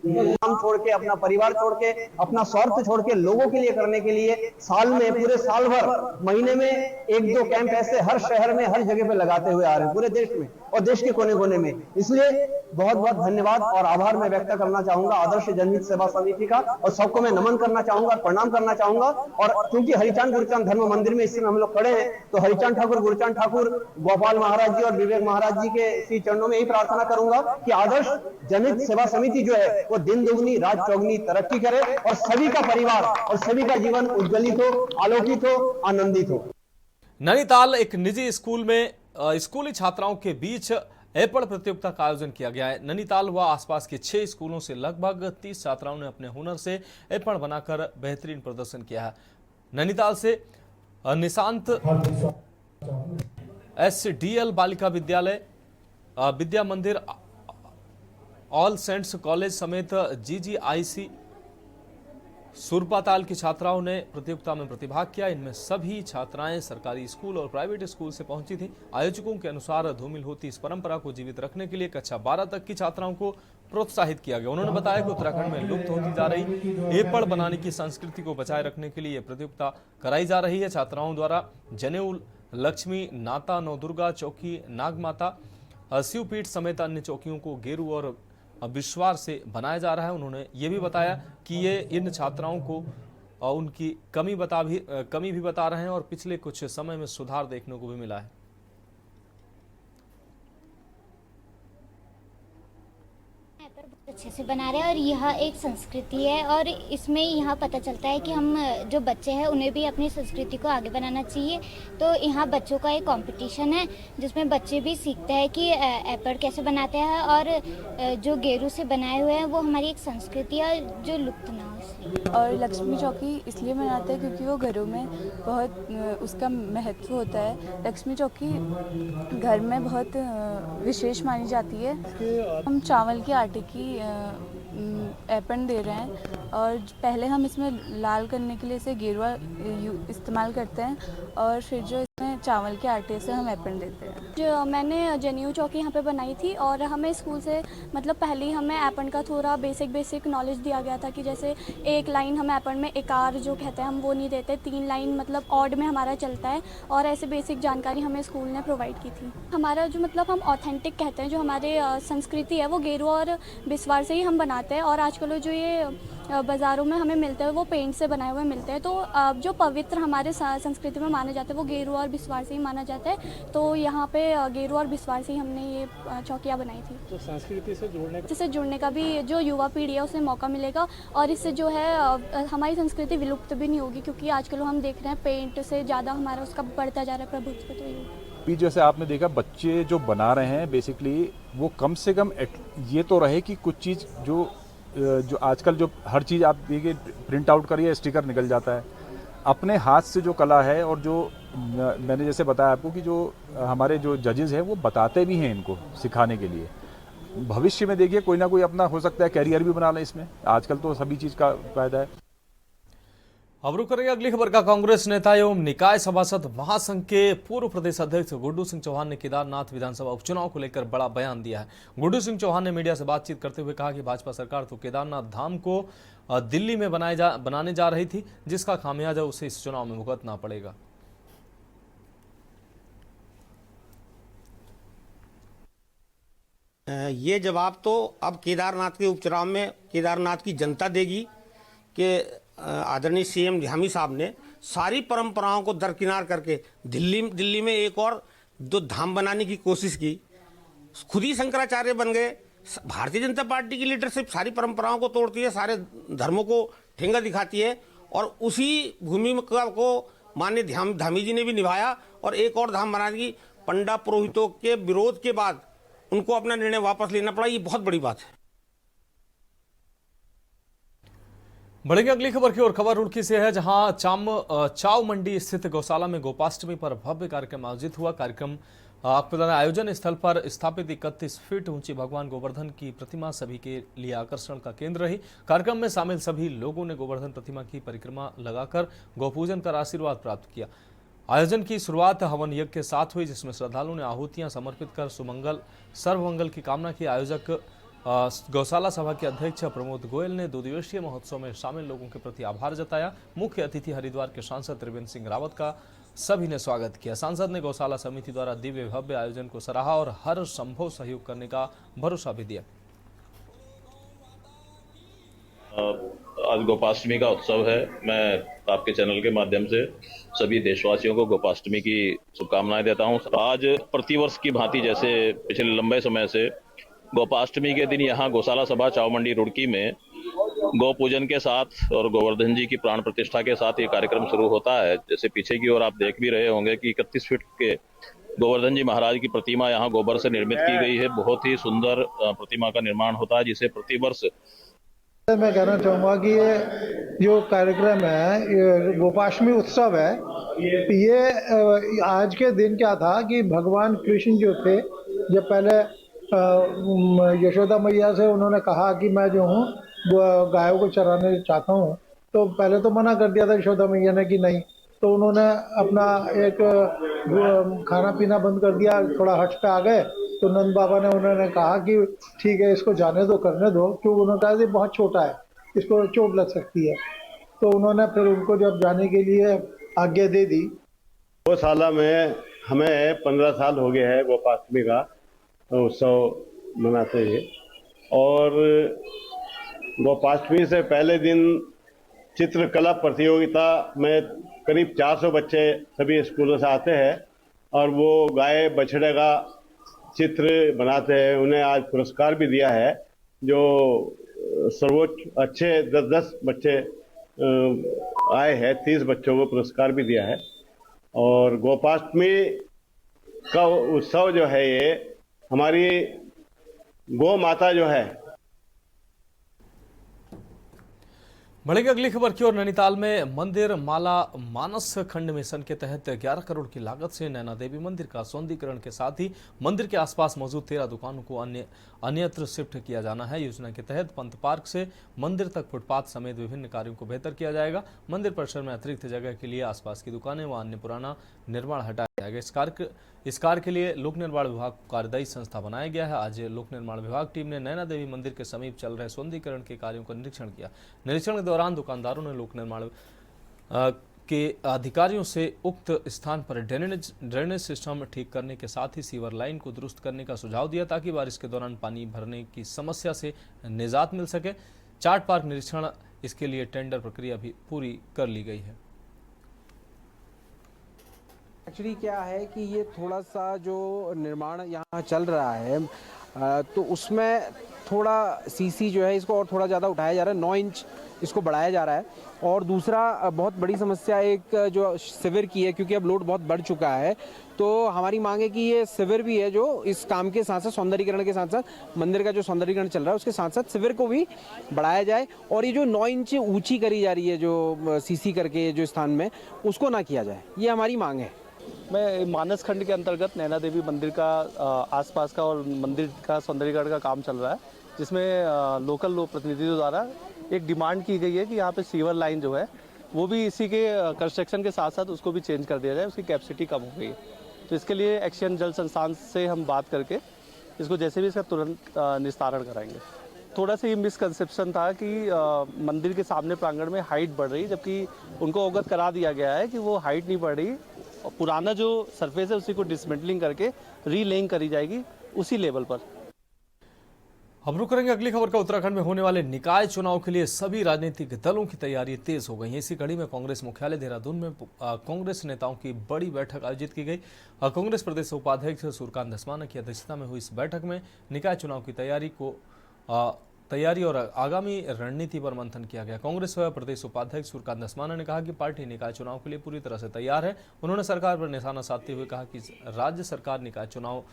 काम छोड़ के, अपना परिवार छोड़ के, अपना स्वार्थ छोड़ के लोगों के लिए करने के लिए साल में, पूरे साल भर, महीने में 1-2 कैंप ऐसे हर शहर में, हर जगह पे लगाते हुए आ रहे हैं पूरे देश में और देश के कोने कोने में। इसलिए बहुत बहुत धन्यवाद और आभार मैं व्यक्त करना चाहूंगा आदर्श जनहित सेवा समिति का, और सबको मैं नमन करना चाहूंगा, प्रणाम करना चाहूंगा। और क्योंकि हरिचांद गुरचांद धर्म मंदिर में इस समय हम लोग खड़े हैं, तो हरिचांद ठाकुर, गुरचांद ठाकुर, गोपाल महाराज जी और विवेक महाराज जी के श्री चरणों में यही प्रार्थना करूंगा कि आदर्श जनहित सेवा समिति जो है वो दिन दुगनी रात चौगनी तरक्की करे और सभी का परिवार और सभी का जीवन उज्ज्वलित हो, आलोकित हो, आनंदित हो। नैनीताल एक निजी स्कूल में स्कूली छात्राओं के बीच एपड़ प्रतियोगिता का आयोजन किया गया है। नैनीताल व आसपास के 6 स्कूलों से लगभग 30 छात्राओं ने अपने हुनर से एपड़ बनाकर बेहतरीन प्रदर्शन किया है। नैनीताल से निशांत SDL बालिका विद्यालय, विद्या मंदिर, ऑल सेंट्स कॉलेज समेत GGIC सुरपाताल की छात्राओं ने प्रतियोगिता में प्रतिभाग किया। इनमें सभी छात्राएं सरकारी स्कूल और प्राइवेट स्कूल से पहुंची थी। आयोजकों के अनुसार धूमिल होती इस परंपरा को जीवित रखने के लिए कक्षा 12 तक की छात्राओं को प्रोत्साहित किया गया। उन्होंने बताया कि उत्तराखंड में लुप्त होती जा रही एपड़ बनाने की संस्कृति को बचाए रखने के लिए यह प्रतियोगिता कराई जा रही है। छात्राओं द्वारा जनेऊ, लक्ष्मी, नाता, नवदुर्गा चौकी, नागमाता, शिवपीठ समेत अन्य चौकियों को गेरू और विश्वास से बनाया जा रहा है। उन्होंने ये भी बताया कि ये इन छात्राओं को उनकी कमी भी बता रहे हैं और पिछले कुछ समय में सुधार देखने को भी मिला है। अच्छे से बना रहे हैं और यह एक संस्कृति है और इसमें यहाँ पता चलता है कि हम जो बच्चे हैं उन्हें भी अपनी संस्कृति को आगे बनाना चाहिए। तो यहाँ बच्चों का एक कंपटीशन है जिसमें बच्चे भी सीखते हैं कि एपड़ कैसे बनाते हैं और जो गेरू से बनाए हुए हैं वो हमारी एक संस्कृति है जो लुप्त ना हो। और लक्ष्मी चौकी इसलिए मनाते हैं क्योंकि वो घरों में बहुत उसका महत्व होता है। लक्ष्मी चौकी घर में बहुत विशेष मानी जाती है। हम चावल के आटे की एपन दे रहे हैं और पहले हम इसमें लाल करने के लिए इसे गेरुआ इस्तेमाल करते हैं और फिर जो इसमें चावल के आटे से हम एपन देते हैं। जो मैंने जनेऊ चौकी यहाँ पे बनाई थी और हमें स्कूल से मतलब पहले ही हमें एपन का थोड़ा बेसिक नॉलेज दिया गया था कि जैसे एक लाइन हम एपन में एकार जो कहते हैं हम वो नहीं देते, 3 लाइन मतलब ऑड में हमारा चलता है और ऐसे बेसिक जानकारी हमें स्कूल ने प्रोवाइड की थी। हमारा जो मतलब हम ऑथेंटिक कहते हैं जो हमारे संस्कृति है वो गेरुआ और बिस्वार से ही हम बनाते हैं और आजकल जो ये बाज़ारों में हमें मिलते हैं वो पेंट से बनाए हुए मिलते हैं। तो जो पवित्र हमारे संस्कृति में माने जाते हैं वो गेरुआ और बिस्वार से ही माना जाता है। तो यहाँ पे गेरुआ और बिस्वार से ही हमने ये चौकियाँ बनाई थी। तो संस्कृति से जुड़ने का भी जो युवा पीढ़ी है उसे मौका मिलेगा और इससे जो है हमारी संस्कृति विलुप्त भी नहीं होगी क्योंकि आजकल हम देख रहे हैं पेंट से ज़्यादा हमारा उसका बढ़ता जा रहा है प्रभुत्व। तो अभी जैसे आपने देखा बच्चे जो बना रहे हैं बेसिकली वो कम से कम ये तो रहे कि कुछ चीज़ जो आजकल जो हर चीज़ आप देखिए प्रिंट आउट करिए स्टिकर निकल जाता है। अपने हाथ से जो कला है और जो मैंने जैसे बताया आपको कि जो हमारे जो जजेस हैं वो बताते भी हैं इनको सिखाने के लिए। भविष्य में देखिए कोई ना कोई अपना हो सकता है कैरियर भी बना लें इसमें। आजकल तो सभी चीज़ का फायदा है। अब रुक करेंगे अगली खबर का। कांग्रेस नेता एवं निकाय सभासद महासंघ के पूर्व प्रदेश अध्यक्ष गुड्डू सिंह चौहान ने केदारनाथ विधानसभा उपचुनाव को लेकर बड़ा बयान दिया है। गुड्डू सिंह चौहान ने मीडिया से बातचीत करते हुए कहा कि भाजपा सरकार तो केदारनाथ धाम को दिल्ली में बनाने जा रही थी, जिसका खामियाजा उसे इस चुनाव में भुगतना पड़ेगा। ये जवाब तो अब केदारनाथ के उपचुनाव में केदारनाथ की जनता देगी कि आदरणीय सीएम धामी साहब ने सारी परंपराओं को दरकिनार करके दिल्ली में एक और दो धाम बनाने की कोशिश की। खुद ही शंकराचार्य बन गए। भारतीय जनता पार्टी की लीडरशिप सारी परंपराओं को तोड़ती है, सारे धर्मों को ठेंगा दिखाती है, और उसी भूमिका को माननीय धामी जी ने भी निभाया और एक और धाम बनाने की पंडा पुरोहितों के विरोध के बाद उनको अपना निर्णय वापस लेना पड़ा। ये बहुत बड़ी बात है। बढ़ेंगे अगली खबर की ओर। खबर रुड़की से है, जहां चाव मंडी स्थित गौशाला में गोपाष्टमी पर भव्य कार्यक्रम आयोजित हुआ। कार्यक्रम आपको बता दें, आयोजन स्थल पर स्थापित 31 फीट ऊंची भगवान गोवर्धन की प्रतिमा सभी के लिए आकर्षण का केंद्र रही। कार्यक्रम में शामिल सभी लोगों ने गोवर्धन प्रतिमा की परिक्रमा लगाकर गौपूजन कर आशीर्वाद प्राप्त किया। आयोजन की शुरुआत हवन यज्ञ के साथ हुई, जिसमें श्रद्धालुओं ने आहुतियां समर्पित कर सुमंगल सर्वमंगल की कामना की। आयोजक गौशाला सभा के अध्यक्ष प्रमोद गोयल ने 2 दिवसीय महोत्सव में शामिल लोगों के प्रति आभार जताया। मुख्य अतिथि हरिद्वार के सांसद त्रिवेंद्र सिंह रावत का सभी ने स्वागत किया। सांसद ने गौशाला समिति द्वारा दिव्य भव्य आयोजन को सराहा और हर संभव सहयोग करने का भरोसा भी दिया। आज गोपाष्टमी का उत्सव है। मैं आपके चैनल के माध्यम से सभी देशवासियों को गोपाष्टमी की शुभकामनाएं देता हूं। आज प्रतिवर्ष की भांति जैसे पिछले लंबे समय से गोपाष्टमी के दिन यहाँ गौशाला सभा चाव मंडी रुड़की में गौ पूजन के साथ और गोवर्धन जी की प्राण प्रतिष्ठा के साथ ये कार्यक्रम शुरू होता है। जैसे पीछे की ओर आप देख भी रहे होंगे कि 31 फीट के गोवर्धन जी महाराज की प्रतिमा यहाँ गोबर से निर्मित की गई है। बहुत ही सुंदर प्रतिमा का निर्माण होता है, जिसे प्रतिवर्ष मैं कहना चाहूँगा कि ये जो कार्यक्रम है, ये गोपाष्टमी उत्सव है, ये आज के दिन क्या था कि भगवान कृष्ण जो थे, जब पहले यशोदा मैया से उन्होंने कहा कि मैं जो हूँ गायों को चराने चाहता हूँ, तो पहले तो मना कर दिया था यशोदा मैया ने कि नहीं, तो उन्होंने अपना एक खाना पीना बंद कर दिया, थोड़ा हट पे आ गए। तो नंद बाबा ने उन्होंने कहा कि ठीक है, इसको जाने दो, करने दो, क्योंकि उन्होंने कहा कि बहुत छोटा है, इसको चोट लग सकती है। तो उन्होंने फिर उनको जब जाने के लिए आज्ञा दे दी। गौशाला में हमें 15 साल हो गए हैं गोपाष्टमी का उत्सव मनाते हैं, और गोपाष्टमी से पहले दिन चित्रकला प्रतियोगिता में करीब 400 बच्चे सभी स्कूलों से आते हैं और वो गाय बछड़े का चित्र बनाते हैं। उन्हें आज पुरस्कार भी दिया है, जो सर्वोच्च अच्छे 10 बच्चे आए हैं, 30 बच्चों को पुरस्कार भी दिया है। और गोपाष्टमी का उत्सव जो है, ये हमारी गौ माता जो है। बढ़ेगी अगली खबर की ओर। नैनीताल में मंदिर माला मानस खंड मिशन के तहत 11 करोड़ की लागत से नैना देवी मंदिर का सौंदर्यीकरण के साथ ही मंदिर के आसपास मौजूद 13 दुकानों को अन्यत्र शिफ्ट किया जाना है। योजना के तहत पंत पार्क से मंदिर तक फुटपाथ समेत विभिन्न कार्यों को बेहतर किया जाएगा। मंदिर परिसर में अतिरिक्त जगह के लिए आसपास की दुकानें व अन्य पुराना निर्माण हटाया जाएगा। इस कार्य के लिए लोक निर्माण विभाग को कार्यदायी संस्था बनाया गया है। आज लोक निर्माण विभाग टीम ने नैना देवी मंदिर के समीप चल रहे सौंदर्यीकरण के कार्यों का निरीक्षण किया। निरीक्षण के दौरान दुकानदारों ने लोक निर्माण के अधिकारियों से उक्त स्थान पर ड्रेनेज सिस्टम ठीक करने के साथ ही सीवर लाइन को दुरुस्त करने का सुझाव दिया, ताकि बारिश के दौरान पानी भरने की समस्या से निजात मिल सके। चार्ट पार्क निरीक्षण, इसके लिए टेंडर प्रक्रिया भी पूरी कर ली गई है। एक्चुअली क्या है कि ये थोड़ा सा जो निर्माण यहाँ चल रहा है, तो उसमें थोड़ा सीसी जो है इसको और थोड़ा ज़्यादा उठाया जा रहा है, 9 इंच इसको बढ़ाया जा रहा है। और दूसरा बहुत बड़ी समस्या एक जो सिविर की है, क्योंकि अब लोड बहुत बढ़ चुका है, तो हमारी मांग है कि ये सिविर भी है जो इस काम के साथ साथ सौंदर्यीकरण के साथ साथ मंदिर का जो सौंदर्यीकरण चल रहा है उसके साथ साथ सिविर को भी बढ़ाया जाए। और ये जो 9 इंच ऊंची करी जा रही है जो सीसी करके जो स्थान में, उसको ना किया जाए, ये हमारी मांग है। मैं मानस खंड के अंतर्गत नैना देवी मंदिर का आसपास का और मंदिर का सौंदर्यीकरण का काम चल रहा है, जिसमें लोकल लोक प्रतिनिधियों द्वारा एक डिमांड की गई है कि यहाँ पे सीवर लाइन जो है वो भी इसी के कंस्ट्रक्शन के साथ साथ उसको भी चेंज कर दिया जाए, उसकी कैपेसिटी कम हो गई है। तो इसके लिए एक्शन जल संस्थान से हम बात करके इसको जैसे भी इसका तुरंत निस्तारण कराएंगे। थोड़ा सा ये मिसकंसेप्शन था कि मंदिर के सामने प्रांगण में हाइट बढ़ रही, जबकि उनको अवगत करा दिया गया है कि वो हाइट नहीं बढ़ रही, और पुराना जो सरफेस है उसी को डिसमेंटलिंग करके रीलेइंग करी जाएगी उसी लेवल पर। हम रुक करेंगे अगली खबर का। उत्तराखंड में होने वाले निकाय चुनाव के लिए सभी राजनीतिक दलों की तैयारी तेज हो गई है। इसी कड़ी में कांग्रेस मुख्यालय देहरादून में कांग्रेस नेताओं की बड़ी बैठक आयोजित की गई। कांग्रेस प्रदेश उपाध्यक्ष सूर्यकांत धस्माना की अध्यक्षता में हुई इस बैठक में निकाय चुनाव की तैयारी और आगामी रणनीति पर मंथन किया गया। कांग्रेस प्रदेश उपाध्यक्ष सूर्यकांत धस्माना ने कहा कि पार्टी निकाय चुनाव के लिए पूरी तरह से तैयार है। उन्होंने सरकार पर निशाना साधते हुए कहा कि राज्य सरकार निकाय चुनाव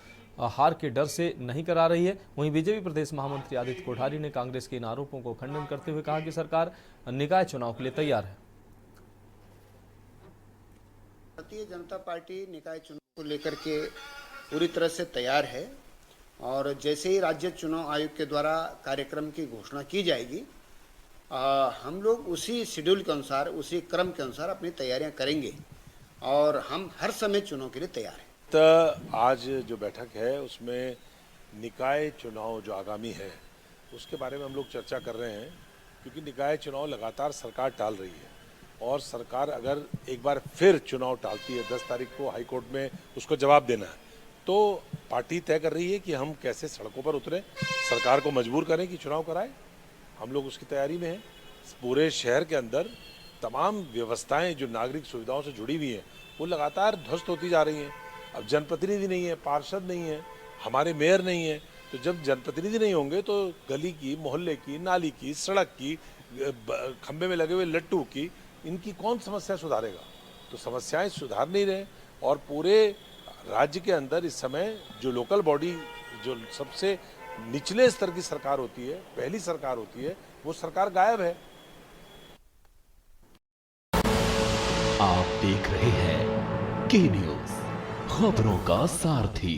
हार के डर से नहीं करा रही है। वहीं बीजेपी प्रदेश महामंत्री आदित्य कोठारी ने कांग्रेस के इन आरोपों को खंडन करते हुए कहा कि सरकार निकाय चुनाव के लिए तैयार है। भारतीय जनता पार्टी निकाय चुनाव को लेकर के पूरी तरह से तैयार है, और जैसे ही राज्य चुनाव आयोग के द्वारा कार्यक्रम की घोषणा की जाएगी, हम लोग उसी शेड्यूल के अनुसार, उसी क्रम के अनुसार अपनी तैयारियां करेंगे, और हम हर समय चुनाव के लिए तैयार हैं। तो आज जो बैठक है उसमें निकाय चुनाव जो आगामी है उसके बारे में हम लोग चर्चा कर रहे हैं, क्योंकि निकाय चुनाव लगातार सरकार टाल रही है, और सरकार अगर एक बार फिर चुनाव टालती है, 10 तारीख को हाईकोर्ट में उसको जवाब देना है, तो पार्टी तय कर रही है कि हम कैसे सड़कों पर उतरें, सरकार को मजबूर करें कि चुनाव कराए। हम लोग उसकी तैयारी में हैं। पूरे शहर के अंदर तमाम व्यवस्थाएं जो नागरिक सुविधाओं से जुड़ी हुई हैं वो लगातार ध्वस्त होती जा रही हैं। अब जनप्रतिनिधि नहीं है, पार्षद नहीं है, हमारे मेयर नहीं है, तो जब जनप्रतिनिधि नहीं होंगे तो गली की, मोहल्ले की, नाली की, सड़क की, खंबे में लगे हुए लट्टू की, इनकी कौन समस्या सुधारेगा? तो समस्याएं सुधार नहीं रहे, और पूरे राज्य के अंदर इस समय जो लोकल बॉडी, जो सबसे निचले स्तर की सरकार होती है, पहली सरकार होती है, वो सरकार गायब है। आप देख रहे हैं के न्यूज़, खबरों का सारथी।